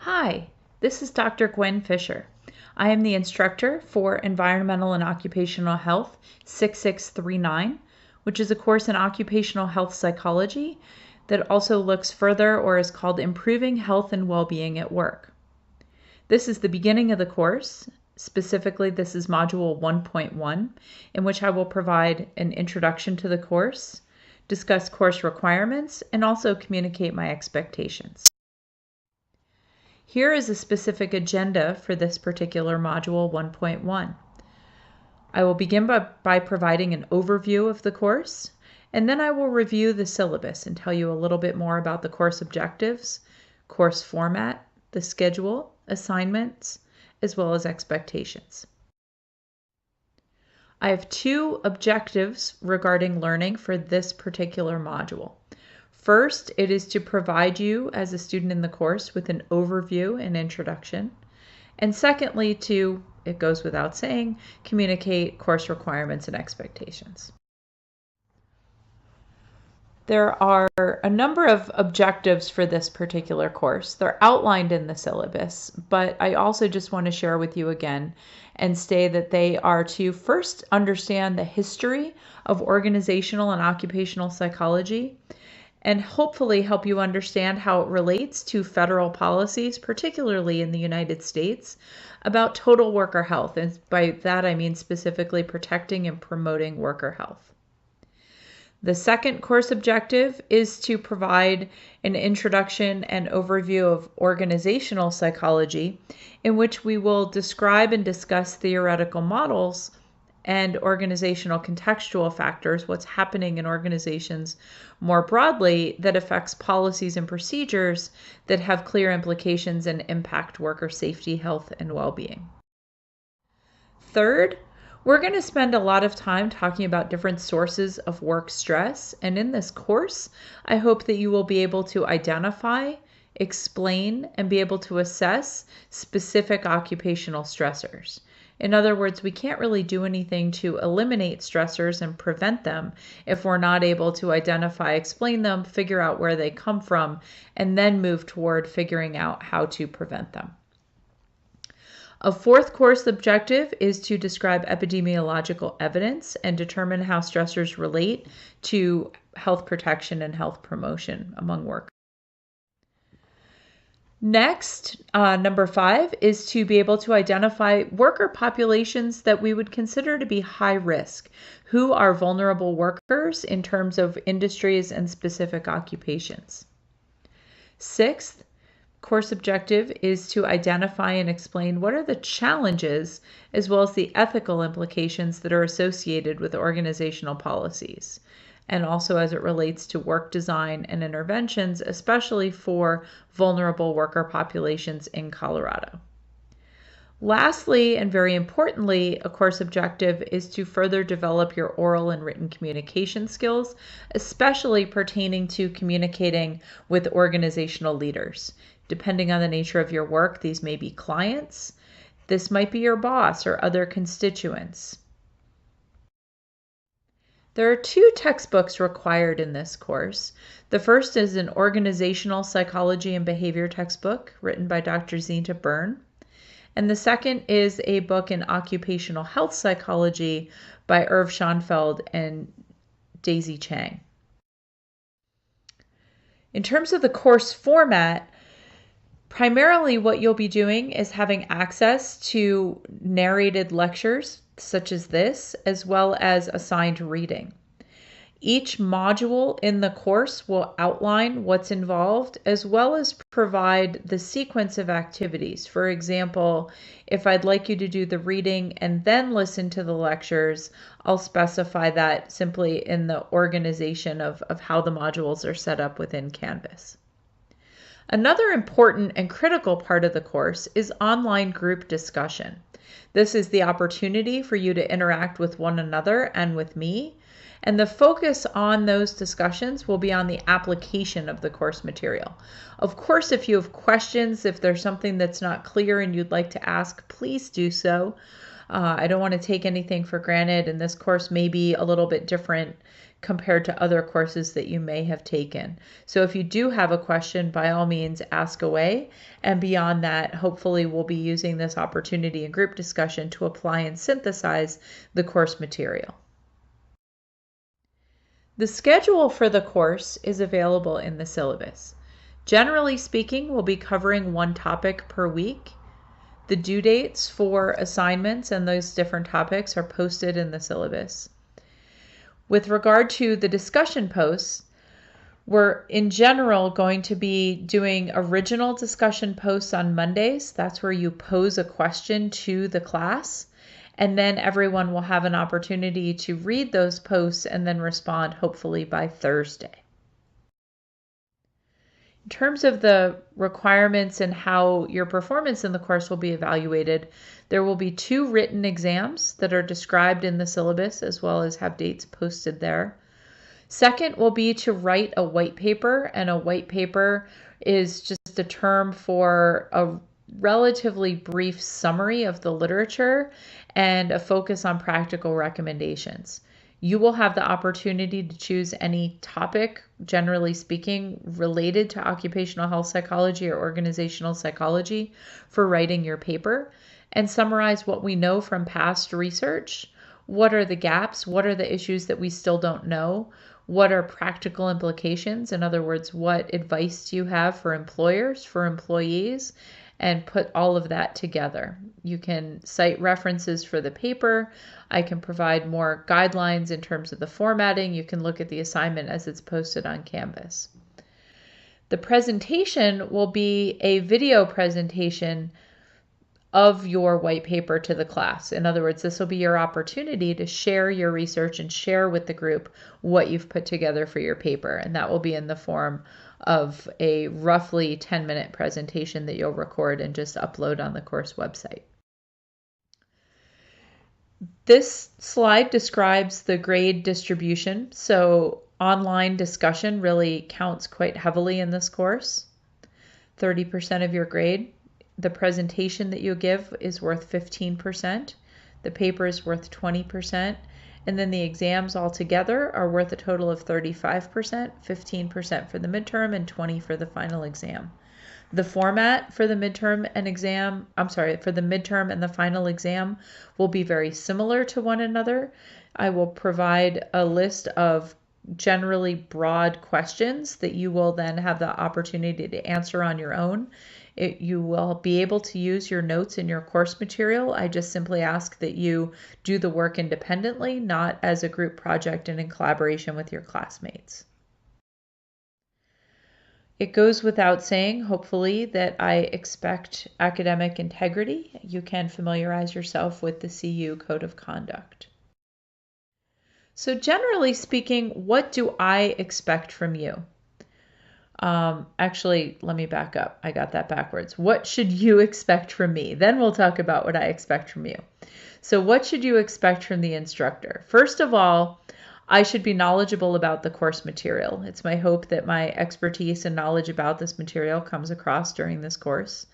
Hi, this is Dr. Gwen Fisher. I am the instructor for Environmental and Occupational Health 6639, which is a course in occupational health psychology that also looks further or is called Improving Health and Well-Being at Work. This is the beginning of the course. Specifically, this is Module 1.1, in which I will provide an introduction to the course, discuss course requirements, and also communicate my expectations. Here is a specific agenda for this particular Module 1.1. I will begin by providing an overview of the course, and then I will review the syllabus and tell you a little bit more about the course objectives, course format, the schedule, assignments, as well as expectations. I have two objectives regarding learning for this particular module. First, it is to provide you as a student in the course with an overview and introduction. And secondly, to, it goes without saying, communicate course requirements and expectations. There are a number of objectives for this particular course. They're outlined in the syllabus, but I also just want to share with you again and say that they are to first understand the history of organizational and occupational psychology, and hopefully help you understand how it relates to federal policies, particularly in the United States, about total worker health. And by that, I mean specifically protecting and promoting worker health. The second course objective is to provide an introduction and overview of organizational psychology, in which we will describe and discuss theoretical models and organizational contextual factors, what's happening in organizations more broadly that affects policies and procedures that have clear implications and impact worker safety, health, and well-being. Third, we're going to spend a lot of time talking about different sources of work stress, and in this course, I hope that you will be able to identify, explain, and be able to assess specific occupational stressors. In other words, we can't really do anything to eliminate stressors and prevent them if we're not able to identify, explain them, figure out where they come from, and then move toward figuring out how to prevent them. A fourth course objective is to describe epidemiological evidence and determine how stressors relate to health protection and health promotion among workers. Next, number 5 is to be able to identify worker populations that we would consider to be high risk. Who are vulnerable workers in terms of industries and specific occupations? Sixth, course objective is to identify and explain what are the challenges as well as the ethical implications that are associated with organizational policies, and also as it relates to work design and interventions, especially for vulnerable worker populations in Colorado. Lastly, and very importantly, a course objective is to further develop your oral and written communication skills, especially pertaining to communicating with organizational leaders. Depending on the nature of your work, these may be clients, this might be your boss or other constituents. There are 2 textbooks required in this course. The first is an organizational psychology and behavior textbook written by Dr. Zinta Byrne. And the second is a book in occupational health psychology by Irv Schonfeld and Daisy Chang. In terms of the course format, primarily what you'll be doing is having access to narrated lectures such as this, as well as assigned reading. Each module in the course will outline what's involved, as well as provide the sequence of activities. For example, if I'd like you to do the reading and then listen to the lectures, I'll specify that simply in the organization of how the modules are set up within Canvas. Another important and critical part of the course is online group discussion. This is the opportunity for you to interact with one another and with me, and the focus on those discussions will be on the application of the course material. Of course, if you have questions, if there's something that's not clear and you'd like to ask, please do so. I don't want to take anything for granted, and this course may be a little bit different compared to other courses that you may have taken. So if you do have a question, by all means, ask away. And beyond that, hopefully we'll be using this opportunity in group discussion to apply and synthesize the course material. The schedule for the course is available in the syllabus. Generally speaking, we'll be covering one topic per week. The due dates for assignments and those different topics are posted in the syllabus. With regard to the discussion posts, we're in general going to be doing original discussion posts on Mondays. That's where you pose a question to the class, and then everyone will have an opportunity to read those posts and then respond hopefully by Thursday. In terms of the requirements and how your performance in the course will be evaluated, there will be 2 written exams that are described in the syllabus as well as have dates posted there. Second will be to write a white paper, and a white paper is just a term for a relatively brief summary of the literature and a focus on practical recommendations. You will have the opportunity to choose any topic, generally speaking, related to occupational health psychology or organizational psychology for writing your paper, and summarize what we know from past research. What are the gaps? What are the issues that we still don't know? What are practical implications? In other words, what advice do you have for employers, for employees? And put all of that together. You can cite references for the paper. I can provide more guidelines in terms of the formatting. You can look at the assignment as it's posted on Canvas. The presentation will be a video presentation of your white paper to the class. In other words, this will be your opportunity to share your research and share with the group what you've put together for your paper. And that will be in the form of a roughly 10-minute presentation that you'll record and just upload on the course website. This slide describes the grade distribution. So online discussion really counts quite heavily in this course. 30% of your grade. The presentation that you give is worth 15%. The paper is worth 20%. And then the exams altogether are worth a total of 35%, 15% for the midterm and 20% for the final exam. The format for the midterm and the final exam will be very similar to one another. I will provide a list of generally broad questions that you will then have the opportunity to answer on your own. You will be able to use your notes in your course material. I just simply ask that you do the work independently, not as a group project and in collaboration with your classmates. It goes without saying, hopefully, that I expect academic integrity. You can familiarize yourself with the CU Code of Conduct. So generally speaking, what do I expect from you? Actually, let me back up. I got that backwards. What should you expect from me? Then we'll talk about what I expect from you. So what should you expect from the instructor? First of all, I should be knowledgeable about the course material. It's my hope that my expertise and knowledge about this material comes across during this course.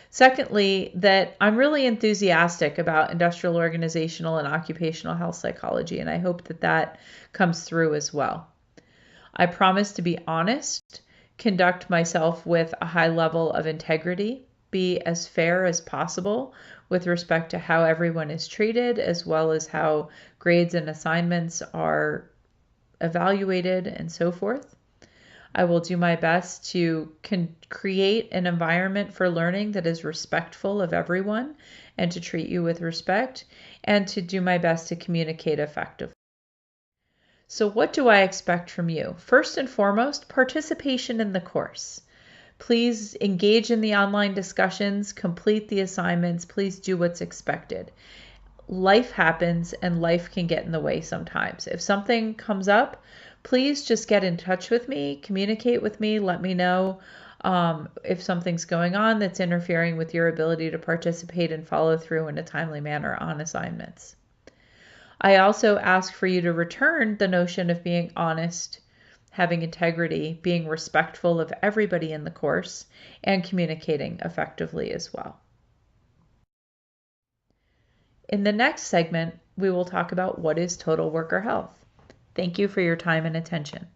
Secondly, that I'm really enthusiastic about industrial, organizational, and occupational health psychology, and I hope that that comes through as well. I promise to be honest, conduct myself with a high level of integrity, be as fair as possible with respect to how everyone is treated, as well as how grades and assignments are evaluated and so forth. I will do my best to create an environment for learning that is respectful of everyone and to treat you with respect, and to do my best to communicate effectively. So what do I expect from you? First and foremost, participation in the course. Please engage in the online discussions, complete the assignments, please do what's expected. Life happens and life can get in the way sometimes. If something comes up, please just get in touch with me, communicate with me, let me know if something's going on that's interfering with your ability to participate and follow through in a timely manner on assignments. I also ask for you to return the notion of being honest, having integrity, being respectful of everybody in the course, and communicating effectively as well. In the next segment, we will talk about what is total worker health. Thank you for your time and attention.